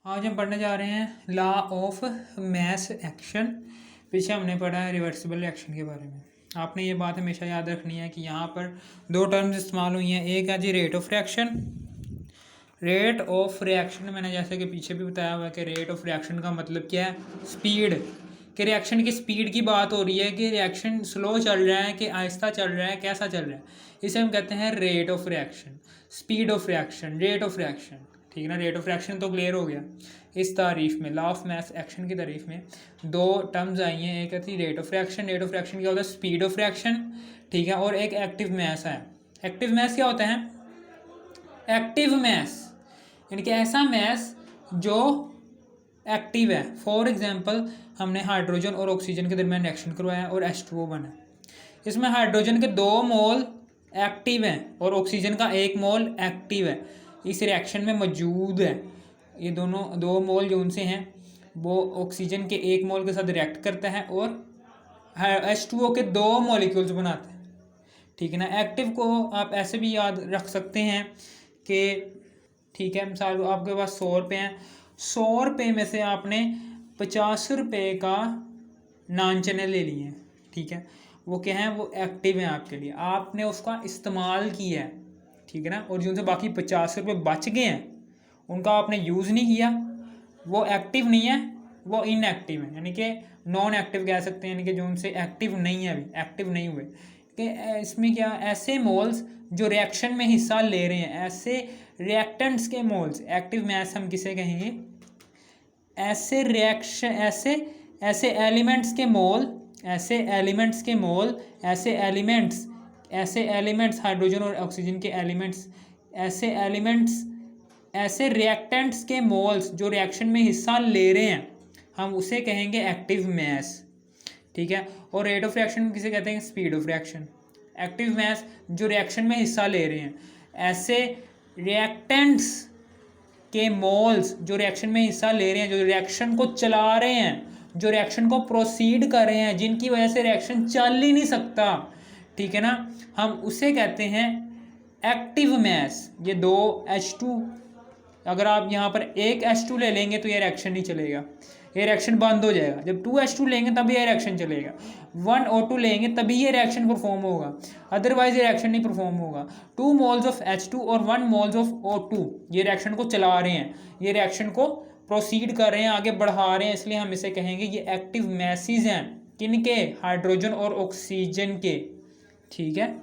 आज हम पढ़ने जा रहे हैं लॉ ऑफ मैस एक्शन। पीछे हमने पढ़ा है रिवर्सिबल एक्शन के बारे में। आपने ये बात हमेशा याद रखनी है कि यहाँ पर दो टर्म्स इस्तेमाल हुई हैं। एक है जी rate of reaction. Rate of reaction मैंने जैसे कि पीछे भी बताया हुआ है कि रेट ऑफ रिएक्शन का मतलब क्या है, स्पीड। कि रिएक्शन की स्पीड की बात हो रही है कि रिएक्शन स्लो चल रहा है कि आहिस्ता चल रहा है, कैसा चल रहा है, इसे हम कहते हैं rate of reaction, speed of reaction, rate of reaction. ठीक है ना, रेट ऑफ रिएक्शन तो क्लियर हो गया। इस तारीफ में लॉ ऑफ मैस एक्शन की तारीफ में दो टर्म्स आई हैं। एक थी rate of reaction, rate of reaction क्या होता है, स्पीड ऑफ रिएक्शन। ठीक है, और एक एक्टिव मैस है। एक्टिव मैस क्या होता है, एक्टिव मैस यानी कि ऐसा मैस जो एक्टिव है। फॉर एग्जांपल हमने हाइड्रोजन और ऑक्सीजन के दरमियान रिएक्शन करवाया और H2O बना। इसमें हाइड्रोजन के 2 मोल एक्टिव हैं और ऑक्सीजन का 1 मोल एक्टिव है, इस रिएक्शन में मौजूद है। ये दोनों 2 मोल जो उनसे हैं वो ऑक्सीजन के 1 मोल के साथ रिएक्ट करता है और H2O के 2 मॉलिक्यूल्स बनाता है। ठीक है ना। एक्टिव को आप ऐसे भी याद रख सकते हैं कि ठीक है, मिसाल आपके पास 100 रुपये हैं, 100 रुपये में से आपने 50 रुपये का नान चने ले लिए हैं। ठीक है, वो क्या है, वो एक्टिव है आपके लिए, आपने उसका इस्तेमाल किया है। ठीक है ना, और जो उनसे बाकी 50 रुपये बच गए हैं उनका आपने यूज़ नहीं किया, वो एक्टिव नहीं है, वो इनएक्टिव है, यानी कि नॉन एक्टिव कह सकते हैं, यानी कि जो उनसे एक्टिव नहीं है, अभी एक्टिव नहीं हुए। कि इसमें क्या, ऐसे मोल्स जो रिएक्शन में हिस्सा ले रहे हैं, ऐसे रिएक्टेंट्स के मोल्स, एक्टिव मैस हम किसे कहेंगे, ऐसे रिएक्शन ऐसे एलिमेंट्स के मोल, ऐसे एलिमेंट्स के मोल, ऐसे एलिमेंट्स हाइड्रोजन और ऑक्सीजन के एलिमेंट्स, ऐसे रिएक्टेंट्स के मोल्स जो रिएक्शन में हिस्सा ले रहे हैं, हम उसे कहेंगे एक्टिव मैस। ठीक है, और रेट ऑफ रिएक्शन किसे कहते हैं, speed of reaction. Active mass जो रिएक्शन में हिस्सा ले रहे हैं, ऐसे रिएक्टेंट्स के मोल्स जो रिएक्शन में हिस्सा ले रहे हैं, जो रिएक्शन को चला रहे हैं, जो रिएक्शन को प्रोसीड कर रहे हैं, जिनकी वजह से रिएक्शन चल ही नहीं सकता। ठीक है ना, हम उसे कहते हैं एक्टिव मैस। ये 2 H2, अगर आप यहाँ पर एक H2 ले लेंगे तो ये रिएक्शन नहीं चलेगा, ये रिएक्शन बंद हो जाएगा। जब 2 H2 लेंगे तभी ये रिएक्शन चलेगा, 1 O2 लेंगे तभी ये रिएक्शन परफॉर्म होगा, अदरवाइज ये रिएक्शन नहीं परफॉर्म होगा। 2 मोल्स ऑफ H2 और 1 मोल्स ऑफ O2 ये रिएक्शन को चला रहे हैं, ये रिएक्शन को प्रोसीड कर रहे हैं, आगे बढ़ा रहे हैं, इसलिए हम इसे कहेंगे ये एक्टिव मैसेज हैं। किनके, हाइड्रोजन और ऑक्सीजन के। ठीक है,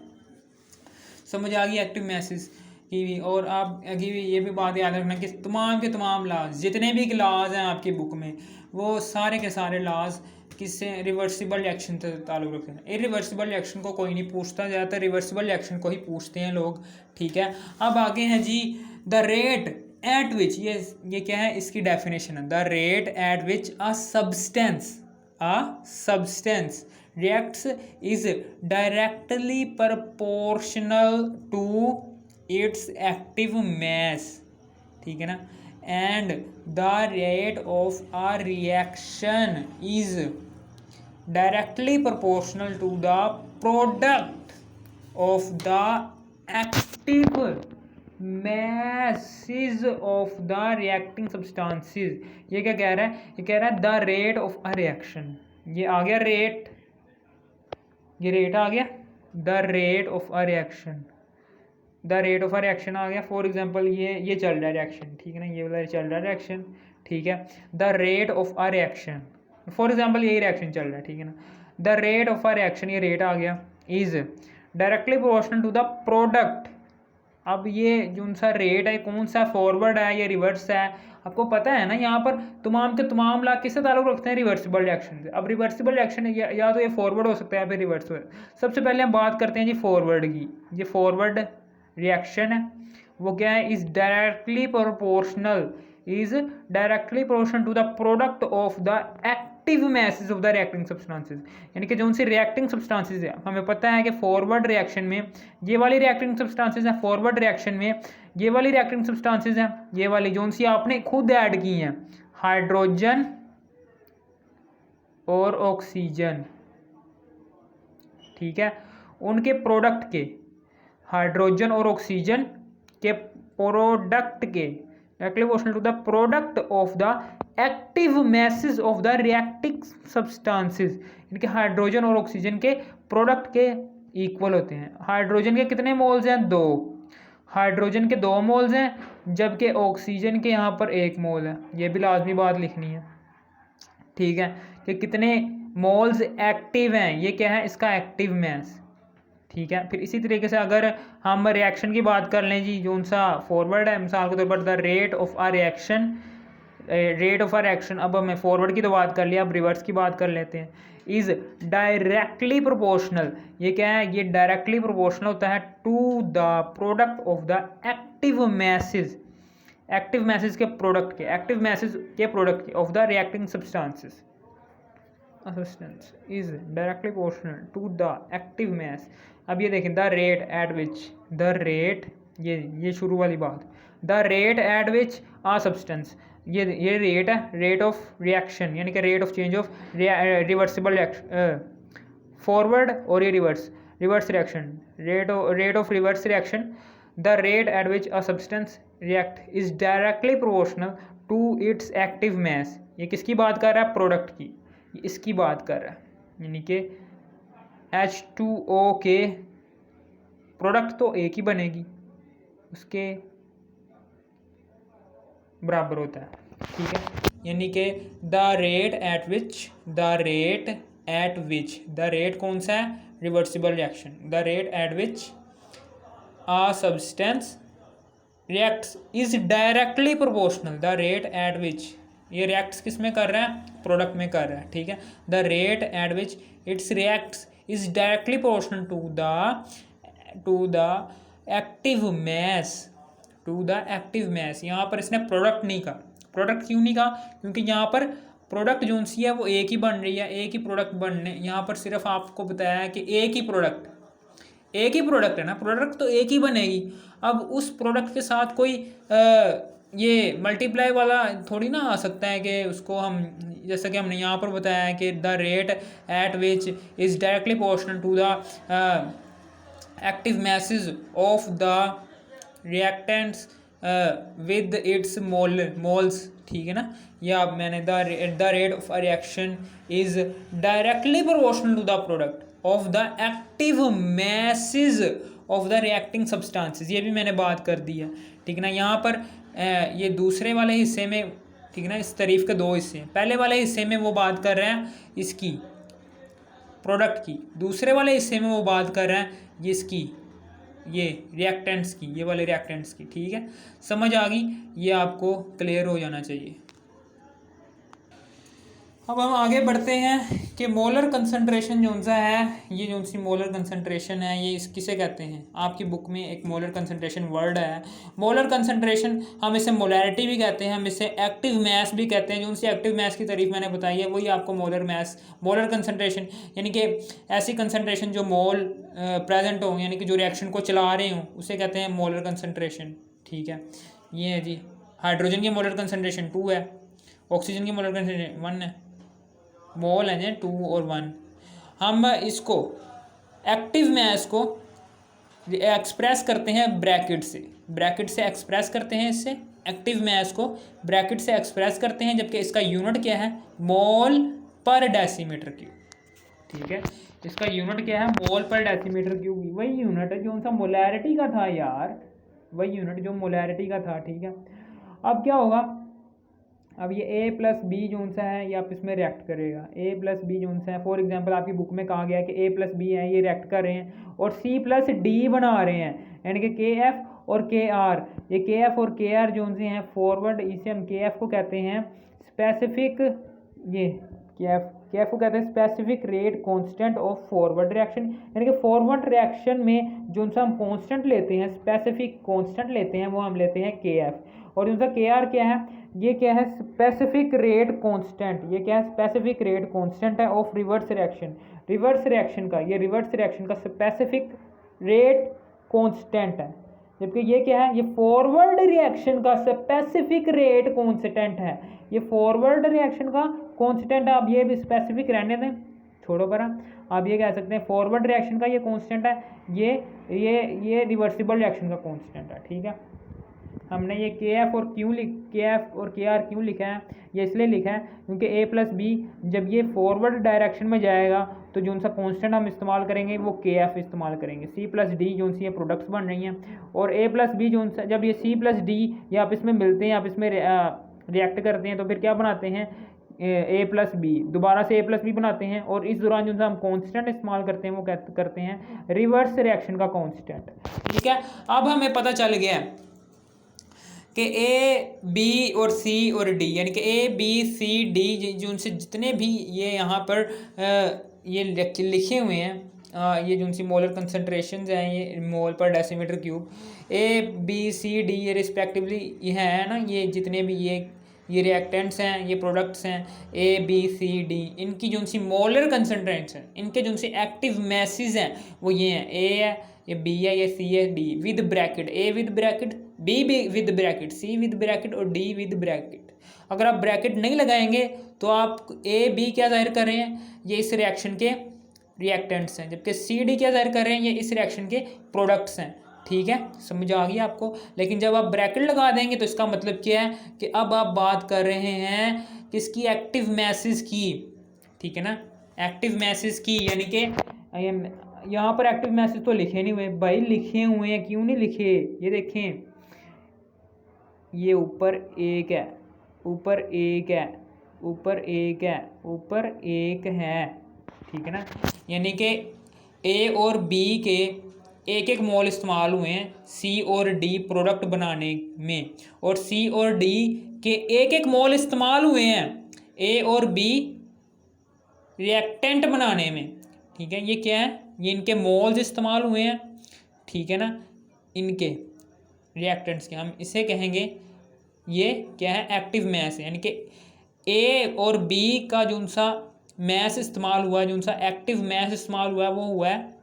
समझ आ गई एक्टिव मैसेज की भी। और आप अभी भी ये भी बात याद रखना कि तमाम के तमाम लॉज, जितने भी लॉज हैं आपकी बुक में, वो सारे के सारे लॉज किससे, रिवर्सिबल रिएक्शन से ताल्लुक़ रखते हैं। इरिवर्सिबल रिएक्शन को कोई नहीं पूछता, ज़्यादातर रिवर्सिबल रिएक्शन को ही पूछते हैं लोग। ठीक है, अब आगे हैं जी द रेट एट विच, ये क्या है, इसकी डेफिनेशन है, the rate at which a substance reacts is directly proportional to its active mass. ठीक है ना, and the rate of a reaction is directly proportional to the product of the active masses of the reacting substances। ये क्या कह रहा है, ये कह रहा है the rate of a reaction, ये आ गया रेट, ये रेट आ गया, the rate of a reaction, the rate of a reaction आ गया। फॉर एग्जांपल ये चल रहा है रिएक्शन, ठीक है ना, ये वाला चल रहा है रिएक्शन। ठीक है, the rate of a reaction, for example यही रिएक्शन चल रहा है। ठीक है ना, the rate of a reaction, ये रेट आ गया, is directly proportional to the product. अब ये जो सा रेट है कौन सा, फॉरवर्ड है या रिवर्स है, आपको पता है ना। यहाँ पर तमाम के तमाम ला किससे ताल्लुक़ रखते हैं, रिवर्सिबल रिएक्शन से। अब रिवर्सिबल रिएक्शन या तो ये फॉरवर्ड हो सकता है या फिर रिवर्स हो। सबसे पहले हम बात करते हैं जी फॉरवर्ड की। ये फॉरवर्ड रिएक्शन है, वो क्या है, is directly proportional to the product of the active masses of the reacting substances. यानी कि जो उनसे रिएक्टिंग सब्सटेंसेस है, हमें पता है कि फॉरवर्ड रिएक्शन में ये वाली रिएक्टिंग सब्सटेंसेस हैं, फॉरवर्ड रिएक्शन में ये वाली रिएक्टिंग सब्सटेंसेस हैं, ये वाली जो उनसी आपने खुद ऐड की हैं, हाइड्रोजन और ऑक्सीजन। ठीक है, उनके प्रोडक्ट के, हाइड्रोजन और ऑक्सीजन के प्रोडक्ट के, directly proportional to the product of the active masses of the reacting substances. इनके हाइड्रोजन और ऑक्सीजन के प्रोडक्ट के इक्वल होते हैं। हाइड्रोजन के कितने मोल्स हैं? 2। हाइड्रोजन के 2 मोल्स हैं, जबकि ऑक्सीजन के यहाँ पर 1 मोल है। ये भी लाजमी बात लिखनी है, ठीक है, कि कितने मोल्स एक्टिव हैं। ये क्या है? इसका एक्टिव मैस, ठीक है। फिर इसी तरीके से अगर हम रिएक्शन की बात कर लें जी, जो सा फॉरवर्ड है, मिसाल के तौर पर the rate of a reaction, rate of a reaction, अब हमें फॉरवर्ड की तो बात कर लिया, अब रिवर्स की बात कर लेते हैं। इज डायरेक्टली प्रोपोर्शनल, ये क्या है? ये डायरेक्टली प्रोपोर्शनल होता है to the product of the active masses, active masses के प्रोडक्ट के, एक्टिव मैसेज के प्रोडक्ट के of the reacting substances substance is directly proportional to the active mass। अब ये देखें, the rate at which, the rate, ये शुरू वाली बात, the rate at which a substance, ये रेट है, रेट ऑफ रिएक्शन, यानी कि rate of change of reversible forward, और ये reverse reaction, rate of reverse reaction. The rate at which a substance react is directly proportional to its active mass. ये किसकी बात कर रहा है? प्रोडक्ट की, इसकी बात कर रहा है, यानी कि H2O के प्रोडक्ट तो एक ही बनेगी, उसके बराबर होता है, ठीक है। यानी कि the rate at which, the rate कौन सा है? Reversible reaction. The rate at which a substance reacts is directly proportional, the rate at which, ये रिएक्ट्स किस में कर रहा है? प्रोडक्ट में कर रहा है, ठीक है। The rate at which its reacts is directly proportional to the active mass, यहाँ पर इसने प्रोडक्ट नहीं कहा। प्रोडक्ट क्यों नहीं कहा? क्योंकि यहाँ पर प्रोडक्ट जो सी है वो एक ही बन रही है, एक ही प्रोडक्ट बनने, यहाँ पर सिर्फ आपको बताया है कि एक ही प्रोडक्ट है ना, प्रोडक्ट तो एक ही बनेगी। अब उस प्रोडक्ट के साथ कोई ये मल्टीप्लाई वाला थोड़ी ना आ सकता है कि उसको हम, जैसा कि हमने यहाँ पर बताया है कि the rate at which is directly proportional to the active masses of the reactants with its moles, ठीक है ना। या मैंने the rate of a reaction is directly proportional to the product of the active masses of the reacting substances, ये भी मैंने बात कर दी है, ठीक है ना। यहाँ पर ये दूसरे वाले हिस्से में, ठीक है ना, इस तारीफ के 2 हिस्से हैं। पहले वाले हिस्से में वो बात कर रहे हैं इसकी प्रोडक्ट की, दूसरे वाले हिस्से में वो बात कर रहे हैं इसकी, ये रिएक्टेंट्स की, ये वाले रिएक्टेंट्स की, ठीक है। समझ आ गई? ये आपको क्लियर हो जाना चाहिए। अब हम आगे बढ़ते हैं कि मोलर कंसंट्रेशन जो सा है, ये जो सी मोलर कंसंट्रेशन है, ये इस किसे कहते हैं? आपकी बुक में एक मोलर कंसंट्रेशन वर्ड है। मोलर कंसंट्रेशन हम इसे मोलैरिटी भी कहते हैं, हम इसे एक्टिव मैस भी कहते हैं। जो सी एक्टिव मैस की तारीफ मैंने बताई है वही आपको मोलर कंसंट्रेशन, यानी कि ऐसी कंसंट्रेशन जो मोल प्रेजेंट हो, यानी कि जो रिएक्शन को चला रहे हों, उसे कहते हैं मोलर कंसंट्रेशन, ठीक है। ये है जी, हाइड्रोजन की मोलर कंसंट्रेशन 2 है, ऑक्सीजन की मोलर कंसंट्रेशन 1 है, मोल है 2 और 1। हम इसको एक्टिव मैस को एक्सप्रेस करते हैं ब्रैकेट से एक्सप्रेस करते हैं, इससे एक्टिव मैस को ब्रैकेट से एक्सप्रेस करते हैं, जबकि इसका यूनिट क्या है? मोल पर डेसीमीटर क्यूब, ठीक है। इसका यूनिट क्या है? मोल पर डेसीमीटर क्यूब, वही यूनिट है जो उनका मोलैरिटी का था यार, वही यूनिट जो मोलैरिटी का था, ठीक है। अब क्या होगा? अब ये A प्लस बी जो सा है ये आप इसमें रिएक्ट करेगा, A प्लस बी जो सा है, फॉर एग्जांपल आपकी बुक में कहा गया है कि A प्लस बी है, ये रिएक्ट कर रहे हैं और C प्लस डी बना रहे हैं, यानी कि KF और KR, ये KF और KR जो से हैं फॉरवर्ड, इसे हम KF को कहते हैं स्पेसिफिक, ये KF को कहते हैं specific rate constant of forward reaction, यानी कि फॉरवर्ड रिएक्शन में जो सा हम कांस्टेंट लेते हैं, स्पेसिफिक कांस्टेंट लेते हैं, वो हम लेते हैं KF। और जो सा KR क्या है? ये क्या है? स्पेसिफिक रेट कांस्टेंट, ये क्या है? स्पेसिफिक रेट कांस्टेंट है of reverse reaction, reverse reaction का, ये रिवर्स रिएक्शन का स्पेसिफिक रेट कांस्टेंट है, जबकि ये क्या है? ये फॉरवर्ड रिएक्शन का स्पेसिफिक रेट कांस्टेंट है, ये फॉरवर्ड रिएक्शन का कांस्टेंट है। आप ये भी स्पेसिफिक रहने दें, छोड़ो पर आप ये कह सकते हैं फॉरवर्ड रिएक्शन का ये कांस्टेंट है, ये रिवर्सिबल रिएक्शन का कांस्टेंट है, ठीक है। हमने ये के एफ और के आर क्यों लिखा है, ये इसलिए लिखा है क्योंकि ए प्लस बी जब ये फॉरवर्ड डायरेक्शन में जाएगा तो जो सा कॉन्स्टेंट हम इस्तेमाल करेंगे वो के एफ इस्तेमाल करेंगे। सी प्लस डी जो सी ये प्रोडक्ट्स बन रही हैं, और ए प्लस बी जो सा जब ये सी प्लस डी ये आपस में मिलते हैं, आपस में रिएक्ट करते हैं, तो फिर क्या बनाते हैं, ए प्लस बी, दोबारा से ए प्लस बी बनाते हैं, और इस दौरान जो हम कांस्टेंट इस्तेमाल करते हैं वो करते हैं रिवर्स रिएक्शन का कांस्टेंट। ठीक है, अब हमें पता चल गया कि ए बी और सी और डी, यानी कि ए बी सी डी जो उनसे जितने भी ये यहाँ पर ये लिखे हुए हैं, ये जो उनसी मोलर कंसनट्रेशन हैं, ये mole per decimetre cube, A B C D ये रिस्पेक्टिवली ये है ना, ये जितने भी ये रिएक्टेंट्स हैं, ये प्रोडक्ट्स हैं ए बी सी डी, इनकी जो सी मोलर कंसनट्रेंट्स हैं, इनके जो सी एक्टिव मैसेज हैं वो ये हैं, ए है, ये बी है, ये सी है, D with bracket, A with bracket, B with bracket, C with bracket और डी विद ब्रैकेट। अगर आप ब्रैकेट नहीं लगाएंगे तो आप ए बी क्या जाहिर कर रहे हैं, ये इस रिएक्शन के रिएक्टेंट्स हैं, जबकि सी डी क्या जाहिर कर रहे हैं, ये इस रिएक्शन के प्रोडक्ट्स हैं। ठीक है, समझ आ गई आपको। लेकिन जब आप ब्रैकेट लगा देंगे तो इसका मतलब क्या है कि अब आप बात कर रहे हैं किसकी, एक्टिव मैसेज की। ठीक है ना, एक्टिव मैसेज की, यानी कि यहाँ पर एक्टिव मैसेज तो लिखे नहीं हुए भाई, लिखे हुए हैं, क्यों नहीं लिखे, ये देखें, ये ऊपर एक है, ऊपर एक है, ऊपर एक है, ऊपर एक है। ठीक है ना, यानी कि ए और बी के एक एक मोल इस्तेमाल हुए हैं सी और डी प्रोडक्ट बनाने में, और सी और डी के एक एक मोल इस्तेमाल हुए हैं ए और बी रिएक्टेंट बनाने में। ठीक है, ये क्या है, ये इनके मोल्स इस्तेमाल हुए हैं। ठीक है ना, इनके रिएक्टेंट्स के, हम इसे कहेंगे ये क्या है, एक्टिव मैस है, यानी कि ए और बी का जो सा मैस इस्तेमाल हुआ है, जो सा एक्टिव मैस इस्तेमाल हुआ है वो हुआ है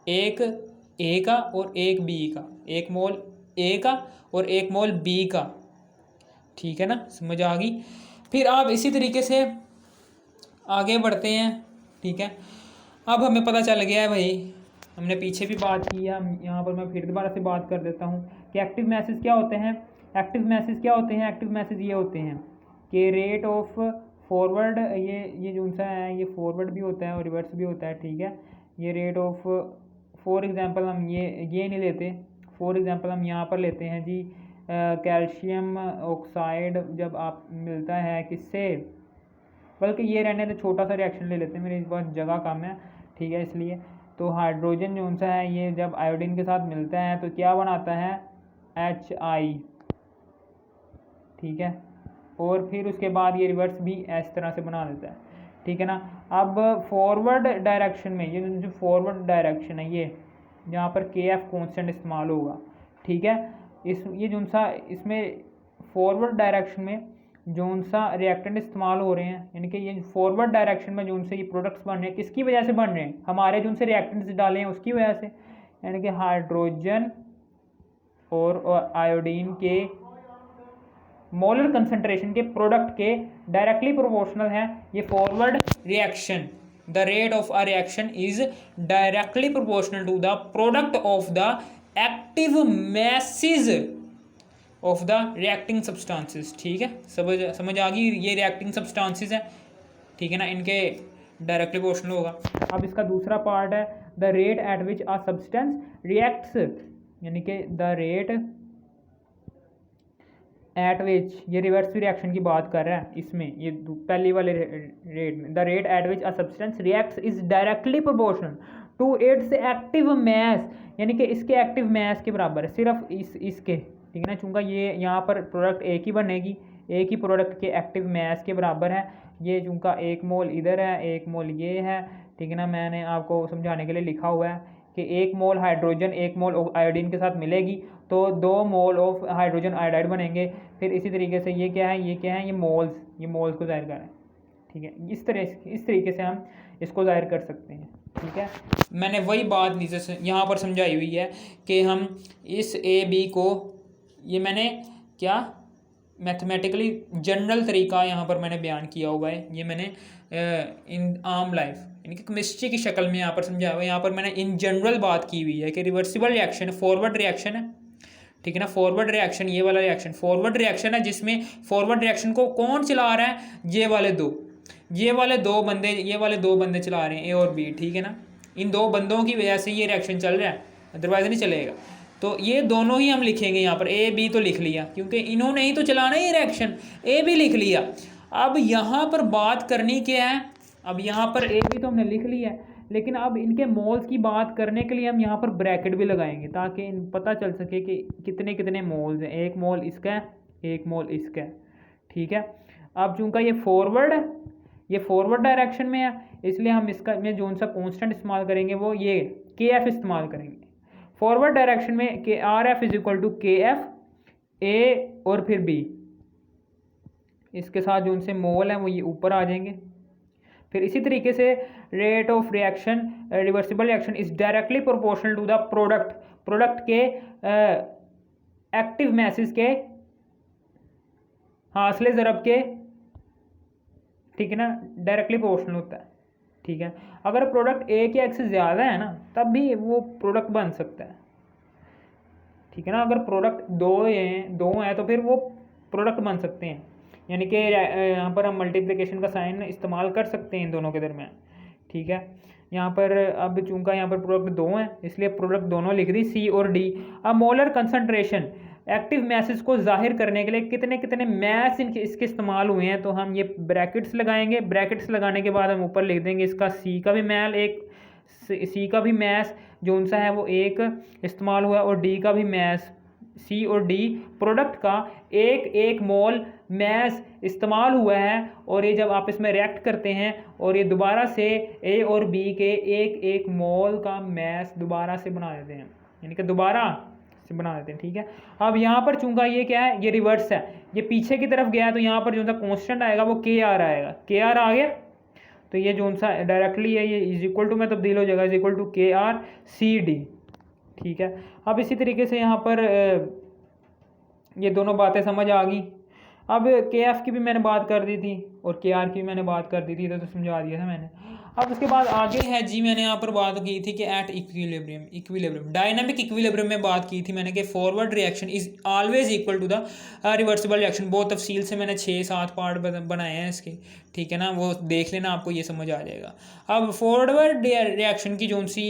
एक ए का और एक बी का, एक मोल ए का और एक मोल बी का। ठीक है ना, समझ आ गई। फिर आप इसी तरीके से आगे बढ़ते हैं। ठीक है, अब हमें पता चल गया है भाई, हमने पीछे भी बात की है, हम यहाँ पर मैं फिर दोबारा से बात कर देता हूँ कि एक्टिव मैसेज क्या होते हैं। एक्टिव मैसेज क्या होते हैं, एक्टिव मैसेज ये होते हैं कि रेट ऑफ फॉरवर्ड, ये जो सा है ये फॉरवर्ड भी होता है और रिवर्स भी होता है। ठीक है, ये रेट ऑफ, फॉर एग्जांपल हम ये नहीं लेते, फॉर एग्जांपल हम यहाँ पर लेते हैं जी कैल्शियम ऑक्साइड जब आप मिलता है किससे, बल्कि ये रहने तो छोटा सा रिएक्शन ले लेते हैं, मेरे इस बार जगह कम है। ठीक है, इसलिए तो हाइड्रोजन जो सा है ये जब आयोडीन के साथ मिलता है तो क्या बनाता है, HI। ठीक है, और फिर उसके बाद ये रिवर्स भी इस तरह से बना देता है। ठीक है ना, अब फॉरवर्ड डायरेक्शन में ये जो फॉरवर्ड डायरेक्शन है, ये जहाँ पर KF कांस्टेंट इस्तेमाल होगा। ठीक है, ये जो सा इसमें फॉरवर्ड डायरेक्शन में जो सा रिएक्टेंट इस्तेमाल हो रहे हैं, यानी कि ये फॉरवर्ड डायरेक्शन में जो से ये प्रोडक्ट्स बन रहे हैं, किसकी वजह से बन रहे हैं, हमारे जो से रिएक्टेंट्स डाले हैं उसकी वजह से, यानी कि हाइड्रोजन और आयोडीन के मोलर कंसंट्रेशन के प्रोडक्ट के डायरेक्टली प्रोपोर्शनल है ये forward reaction. The rate of a reaction is directly proportional to the product of the active masses of the reacting substances. ठीक है, समझ आ गई, ये रिएक्टिंग सब्सटेंसेस हैं। ठीक है ना, इनके डायरेक्टली प्रोपोर्शनल होगा। अब इसका दूसरा पार्ट है the rate at which a substance reacts, यानी कि द रेट एट विच, ये रिवर्स रिएक्शन की बात कर रहा है इसमें, ये पहले वाले रेट में, the rate at which a substance reacts is directly proportional to its active mass, यानी कि इसके एक्टिव मैस के बराबर है, सिर्फ इसके। ठीक है ना, चूँकि ये यहाँ पर प्रोडक्ट एक ही बनेगी, एक ही प्रोडक्ट के एक्टिव मैस के बराबर है। ये चूँकि एक मोल इधर है, एक मोल ये है। ठीक है ना, मैंने आपको समझाने के लिए लिखा हुआ है कि एक मोल हाइड्रोजन एक मोल आयोडीन के साथ मिलेगी तो 2 मोल ऑफ हाइड्रोजन आयोडाइड बनेंगे। फिर इसी तरीके से ये क्या है, ये मोल्स को जाहिर करें। ठीक है, इस तरीके से हम इसको जाहिर कर सकते हैं। ठीक है, मैंने वही बात नीचे से यहाँ पर समझाई हुई है कि हम इस AB को, ये मैंने क्या मैथमेटिकली जनरल तरीका यहाँ पर मैंने बयान किया हुआ है, ये मैंने इन आम लाइफ यानी कि केमिस्ट्री की शक्ल में यहाँ पर समझाया हुआ है। यहाँ पर मैंने इन जनरल बात की हुई है कि रिवर्सिबल रिएक्शन फॉरवर्ड रिएक्शन है। ठीक है ना। फॉरवर्ड रिएक्शन, ये वाला रिएक्शन फॉरवर्ड रिएक्शन है, जिसमें फॉरवर्ड रिएक्शन को कौन चला रहा है, ये वाले दो बंदे चला रहे हैं, ए और बी, ठीक है ना। इन दो बंदों की वजह से ये रिएक्शन चल रहा है, अदरवाइज नहीं चलेगा। तो ये दोनों ही हम लिखेंगे यहाँ पर, ए बी तो लिख लिया क्योंकि इन्होंने ही तो चलाना है ये रिएक्शन, ए बी लिख लिया। अब यहाँ पर बात करनी क्या है, अब यहाँ पर ए बी तो हमने लिख लिया है, लेकिन अब इनके मोल्स की बात करने के लिए हम यहाँ पर ब्रैकेट भी लगाएंगे ताकि पता चल सके कि कितने कितने मोल्स हैं। एक मोल इसका है, एक मोल इसका है, ठीक है। अब चूंकि ये फॉरवर्ड है, ये फॉरवर्ड डायरेक्शन में है, इसलिए हम इसका में जो सा कॉन्स्टेंट इस्तेमाल करेंगे वो ये के एफ इस्तेमाल करेंगे। फॉरवर्ड डायरेक्शन में के R F is equal to K F A और फिर बी, इसके साथ जो उनसे मोल हैं वो ये ऊपर आ जाएंगे। फिर इसी तरीके से rate of reaction, reversible reaction is directly proportional to the product के एक्टिव मैसेज के हासिले ज़रब के, ठीक है ना, डायरेक्टली प्रोपोर्शनल होता है, ठीक है। अगर प्रोडक्ट ए के एक्स से ज़्यादा है ना तब भी वो प्रोडक्ट बन सकता है, ठीक है ना। अगर प्रोडक्ट दो हैं तो फिर वो प्रोडक्ट बन सकते हैं, यानी कि यहाँ पर हम मल्टीप्लिकेशन का साइन इस्तेमाल कर सकते हैं इन दोनों के दरमियान, ठीक है। यहाँ पर अब चूंकि यहाँ पर प्रोडक्ट दो हैं इसलिए प्रोडक्ट दोनों लिख दी, सी और डी। अब मोलर कंसंट्रेशन, एक्टिव मैसेज को जाहिर करने के लिए कितने कितने मैस इसके इस्तेमाल हुए हैं, तो हम ये ब्रैकेट्स लगाएंगे। ब्रैकेट्स लगाने के बाद हम ऊपर लिख देंगे इसका सी का भी मैल, एक सी का भी मैस जो उनसा है वो एक इस्तेमाल हुआ, और डी का भी मैस, सी और डी प्रोडक्ट का एक एक मोल मैस इस्तेमाल हुआ है। और ये जब आप इसमें रिएक्ट करते हैं और ये दोबारा से ए और बी के एक एक मोल का मैस दोबारा से बना देते हैं, यानी कि दोबारा से बना देते हैं, ठीक है। अब यहाँ पर चूंकि ये क्या है, ये रिवर्स है, ये पीछे की तरफ गया है, तो यहाँ पर जो सा कॉन्स्टेंट आएगा वो के आर आएगा, के आर आ गया, तो ये जो सा डायरेक्टली है ये इज इक्वल टू में तब्दील हो जाएगा, इज इक्वल टू के आर सी डी, ठीक है। अब इसी तरीके से यहाँ पर ये दोनों बातें समझ आ गई। अब के एफ की भी मैंने बात कर दी थी और के आर की भी मैंने बात कर दी थी, तो समझा दिया था मैंने। अब उसके बाद आगे है जी, मैंने यहाँ पर बात की थी कि एट इक्विलिब्रियम डायनामिक इक्विलिब्रियम में बात की थी मैंने कि forward reaction is always equal to the reversible reaction. बहुत तफसील से मैंने 6-7 पार्ट बनाए हैं इसके, ठीक है ना, वो देख लेना, आपको ये समझ आ जाएगा। अब फॉरवर्ड रिएक्शन की जो सी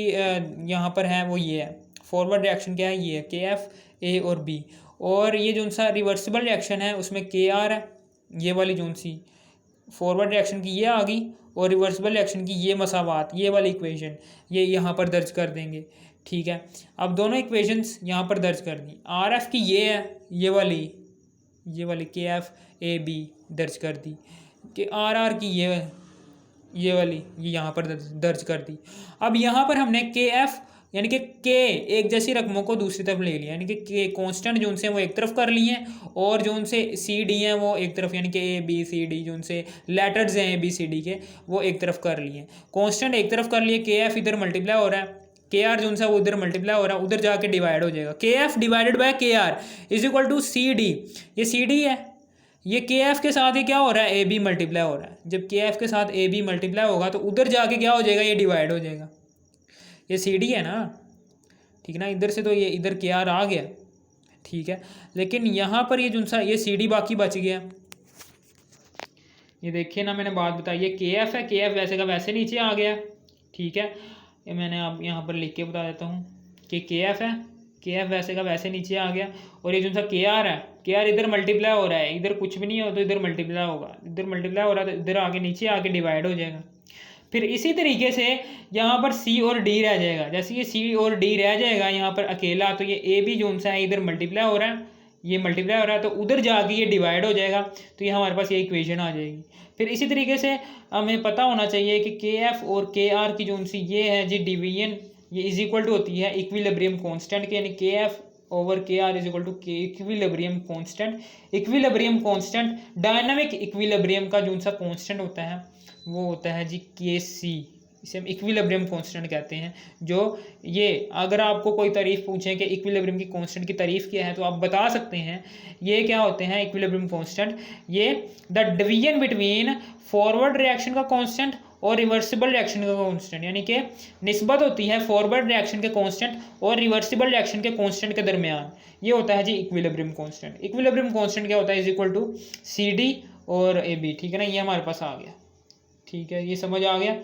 यहाँ पर है वो ये है, फॉरवर्ड रिएक्शन क्या है, ये है के एफ ए और बी, और ये जो सा रिवर्सिबल रिएक्शन है उसमें के आर है, ये वाली जो सी फॉरवर्ड रिएक्शन की ये आ गई, और रिवर्सिबल रिएक्शन की ये मसावात, ये वाली इक्वेशन ये यहाँ पर दर्ज कर देंगे, ठीक है। अब दोनों इक्वेशंस यहाँ पर दर्ज कर दी। आर एफ की ये है, ये वाली के एफ ए बी दर्ज कर दी, कि आर आर की ये वाली ये यहाँ पर दर्ज कर दी। अब यहाँ पर हमने के एफ यानी कि के एक जैसी रकमों को दूसरी तरफ ले लिया, यानी कि के कॉन्स्टेंट जो उनसे वो एक तरफ कर लिए हैं, और जो उनसे सी डी हैं वो एक तरफ, यानी कि ए बी सी डी जो उनसे लेटर्स हैं ए बी सी डी के वो एक तरफ कर लिए हैं। कॉन्स्टेंट एक तरफ कर लिए, के एफ इधर मल्टीप्लाई हो रहा है, के आर जो उनसा वो उधर मल्टीप्लाई हो रहा है, उधर जाके डिवाइड हो जाएगा। K F divided by K R is equal to C D, ये सी डी है, ये के एफ के साथ ही क्या हो रहा है, ए बी मल्टीप्लाई हो रहा है। जब के एफ के साथ ए बी मल्टीप्लाई होगा तो उधर जाके क्या हो जाएगा, ये डिवाइड हो जाएगा, ये सी डी है ना, ठीक है ना। इधर से तो ये इधर के आर आ गया, ठीक है, लेकिन यहाँ पर ये जो सा ये सी डी बाकी बच गया। ये देखिए ना, मैंने बात बताई, ये के एफ है, के एफ वैसे का वैसे नीचे आ गया, ठीक है। ये मैंने अब यहाँ पर लिख के बता देता हूँ कि के एफ है, के एफ वैसे का वैसे नीचे आ गया, और ये जो सा के आर है, के आर इधर मल्टीप्लाई हो रहा है, इधर कुछ भी नहीं हो तो इधर मल्टीप्लाई होगा, इधर मल्टीप्लाई हो रहा है तो इधर आगे नीचे आके डिवाइड हो जाएगा। फिर इसी तरीके से यहाँ पर सी और डी रह जाएगा, जैसे ये सी और डी रह जाएगा यहाँ पर अकेला, तो ये ए बी जो सा है इधर मल्टीप्लाई हो रहा है, ये मल्टीप्लाई हो रहा है, तो उधर जाके ये डिवाइड हो जाएगा, तो ये हमारे पास ये इक्वेशन आ जाएगी। फिर इसी तरीके से हमें पता होना चाहिए कि के एफ और के आर की जो सी ये है जी डिवीजन, ये इज इक्वल टू होती है इक्विलिब्रियम कांस्टेंट के, यानी के एफ ओवर के आर इज इक्वल टू के equilibrium constant. Equilibrium constant dynamic equilibrium का जो सा कांस्टेंट होता है वो होता है जी के सी, इसे हम इक्विलिब्रियम कांस्टेंट कहते हैं। जो ये अगर आपको कोई तारीफ पूछे कि इक्विलिब्रियम की कांस्टेंट की तारीफ क्या है तो आप बता सकते हैं ये क्या होते हैं इक्विलिब्रियम कांस्टेंट, ये the division between forward reaction का कांस्टेंट और रिवर्सिबल रिएक्शन का कांस्टेंट, यानी कि निस्बत होती है फॉरवर्ड रिएक्शन के कांस्टेंट और रिवर्सिबल रिएक्शन के कांस्टेंट के दरमियान, ये होता है जी इक्विलिब्रियम कांस्टेंट। इक्विलिब्रियम कांस्टेंट क्या होता है, is equal to C D और ए बी, ठीक है ना, ये हमारे पास आ गया, ठीक है, ये समझ आ गया।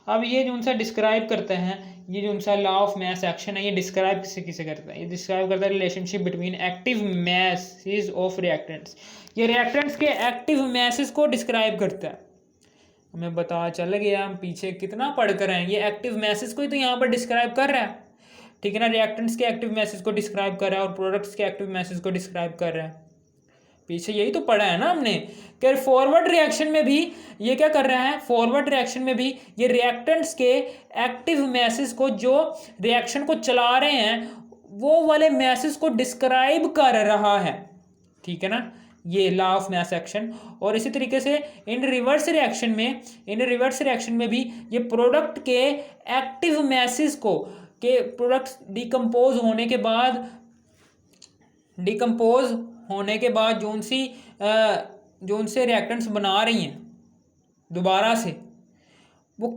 अब ये जो उनसा डिस्क्राइब करते हैं, ये जो उनसा लॉ ऑफ मास एक्शन है, ये डिस्क्राइब किसे किसे करता है, ये डिस्क्राइब करता है relationship between active masses of reactants, ये रिएक्टेंट्स के एक्टिव मासेस को डिस्क्राइब करता है। हमें पता चल गया हम पीछे कितना पढ़ कर आए, ये एक्टिव मासेस को ही तो यहाँ पर डिस्क्राइब कर रहा है, ठीक है ना, रिएक्टेंट्स के एक्टिव मासेस को डिस्क्राइब कर रहा है और प्रोडक्ट्स के एक्टिव मासेस को डिस्क्राइब कर रहा है। पीछे यही तो पढ़ा है ना हमने कि फॉरवर्ड रिएक्शन में भी ये क्या कर रहा है, फॉरवर्ड रिएक्शन में भी ये रिएक्टेंट्स के एक्टिव मैसेज को, जो रिएक्शन को चला रहे हैं वो वाले मैसेज को डिस्क्राइब कर रहा है, ठीक है ना, ये लॉ ऑफ मास एक्शन। और इसी तरीके से इन रिवर्स रिएक्शन में भी ये प्रोडक्ट के एक्टिव मैसेज को, के प्रोडक्ट्स डिकम्पोज होने के बाद जो उनसे रिएक्टेंट्स बना रही हैं दोबारा से, वो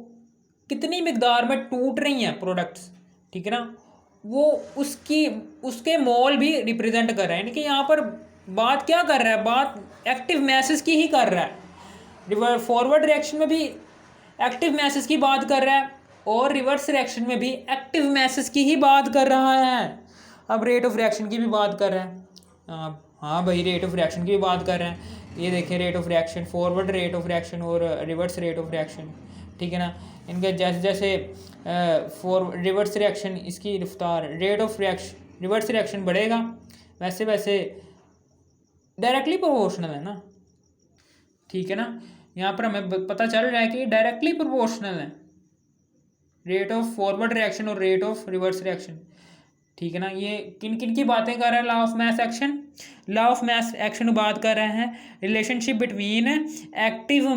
कितनी मिकदार में टूट रही हैं प्रोडक्ट्स, ठीक है ना, वो उसके मोल भी रिप्रेजेंट कर रहे हैं, यानी कि यहाँ पर बात क्या कर रहा है, बात एक्टिव मैसेज की ही कर रहा है। फॉरवर्ड रिएक्शन में भी एक्टिव मैसेज की बात कर रहा है और रिवर्स रिएक्शन में भी एक्टिव मैसेज की ही बात कर रहा है। अब रेट ऑफ रिएक्शन की भी बात कर रहा है, हाँ भाई रेट ऑफ रिएक्शन की भी बात कर रहे हैं, ये देखें rate of reaction, forward rate of reaction और रिवर्स रेट ऑफ रिएक्शन, ठीक है ना, इनके जैसे जैसे रिवर्स रिएक्शन इसकी रफ्तार, rate of reaction reverse reaction बढ़ेगा वैसे वैसे डायरेक्टली प्रोपोर्शनल है ना, ठीक है ना, यहाँ पर हमें पता चल रहा है कि डायरेक्टली प्रोपोर्शनल है रेट ऑफ फॉरवर्ड रिएक्शन और रेट ऑफ रिवर्स रिएक्शन, ठीक है ना। ये किन किन की बातें कर रहे हैं, law of mass action, law of mass action बात कर रहे हैं रिलेशनशिप बिटवीन एक्टिव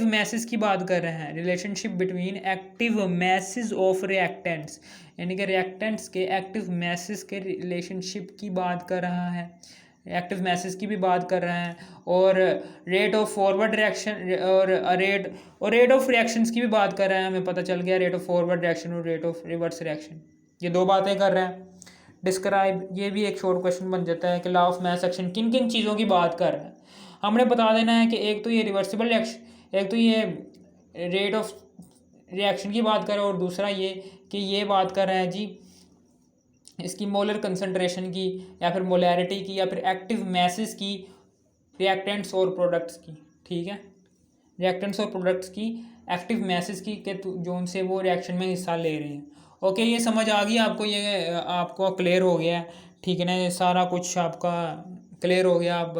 मैसेज की बात कर रहे हैं, relationship between active masses of reactants, यानी कि रिएक्टेंट्स के एक्टिव मैसेज के रिलेशनशिप की बात कर रहा है, एक्टिव मैसेज की भी बात कर रहे हैं, और रेट ऑफ फॉरवर्ड रिएक्शन और रेट ऑफ रिएक्शंस की भी बात कर रहे हैं। हमें पता चल गया रेट ऑफ फॉरवर्ड रिएक्शन और रेट ऑफ रिवर्स रिएक्शन, ये दो बातें कर रहे हैं डिस्क्राइब। ये भी एक शॉर्ट क्वेश्चन बन जाता है कि लॉ ऑफ मास एक्शन किन किन चीज़ों की बात कर रहा है। हमने बता देना है कि एक तो ये रिवर्सिबल रिएक्शन, एक तो ये रेट ऑफ रिएक्शन की बात कर रहा है, और दूसरा ये कि ये बात कर रहा है जी इसकी मोलर कंसंट्रेशन की या फिर मोलैरिटी की या फिर एक्टिव मैसेज की, रिएक्टेंट्स और प्रोडक्ट्स की, ठीक है, रिएक्टेंट्स और प्रोडक्ट्स की एक्टिव मैसेज की के जो उनसे वो रिएक्शन में हिस्सा ले रहे हैं। ओके, ये समझ आ गई आपको, ये आपको क्लियर हो गया, ठीक है ना, ये सारा कुछ आपका क्लियर हो गया अब,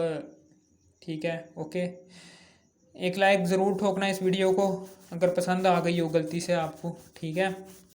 ठीक है। ओके, एक लाइक ज़रूर ठोकना इस वीडियो को अगर पसंद आ गई हो गलती से आपको, ठीक है।